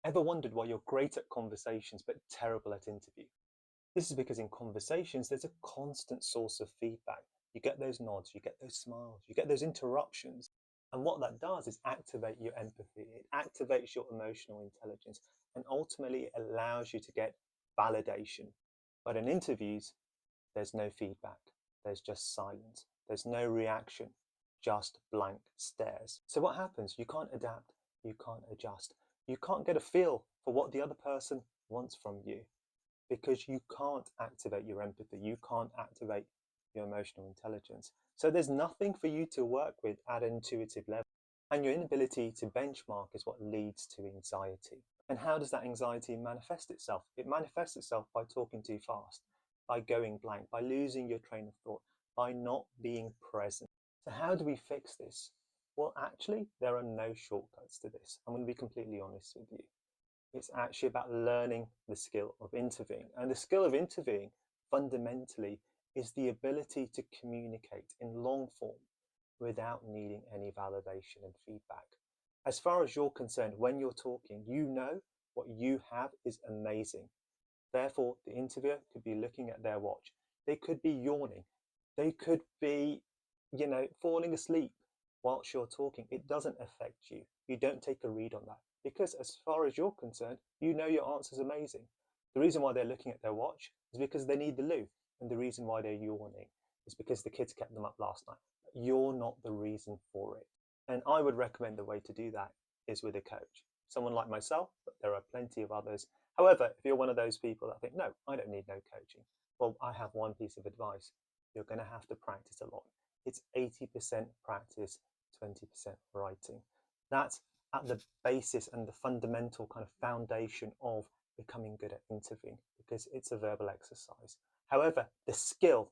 Ever wondered why you're great at conversations but terrible at interview? This is because in conversations, there's a constant source of feedback. You get those nods, you get those smiles, you get those interruptions. And what that does is activate your empathy, it activates your emotional intelligence, and ultimately it allows you to get validation. But in interviews, there's no feedback, there's just silence, there's no reaction, just blank stares. So what happens? You can't adapt, you can't adjust, you can't get a feel for what the other person wants from you because you can't activate your empathy, you can't activate your emotional intelligence. So there's nothing for you to work with at an intuitive level. And your inability to benchmark is what leads to anxiety. And how does that anxiety manifest itself? It manifests itself by talking too fast, by going blank, by losing your train of thought, by not being present. So how do we fix this? Well, actually, there are no shortcuts to this. I'm going to be completely honest with you. It's actually about learning the skill of interviewing. And the skill of interviewing fundamentally is the ability to communicate in long form without needing any validation and feedback. As far as you're concerned, when you're talking, you know what you have is amazing. Therefore, the interviewer could be looking at their watch. They could be yawning. They could be, falling asleep whilst you're talking. It doesn't affect you. You don't take a read on that because as far as you're concerned, you know your answer's amazing. The reason why they're looking at their watch is because they need the loo. And the reason why they're yawning is because the kids kept them up last night. You're not the reason for it. And I would recommend the way to do that is with a coach. Someone like myself, but there are plenty of others. However, if you're one of those people that think, no, I don't need no coaching. Well, I have one piece of advice. You're going to have to practice a lot. It's 80% practice, 20% writing. That's at the basis and the fundamental kind of foundation of becoming good at interviewing because it's a verbal exercise. However, the skill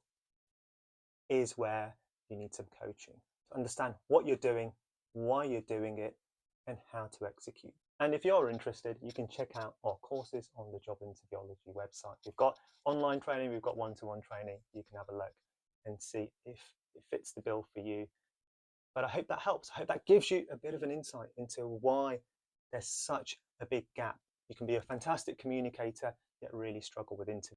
is where you need some coaching to understand what you're doing, why you're doing it, and how to execute. And if you're interested, you can check out our courses on the Job Interviewology website. We've got online training, we've got one-to-one training. You can have a look and see if it fits the bill for you. But I hope that helps. I hope that gives you a bit of an insight into why there's such a big gap. You can be a fantastic communicator, yet really struggle with interviews.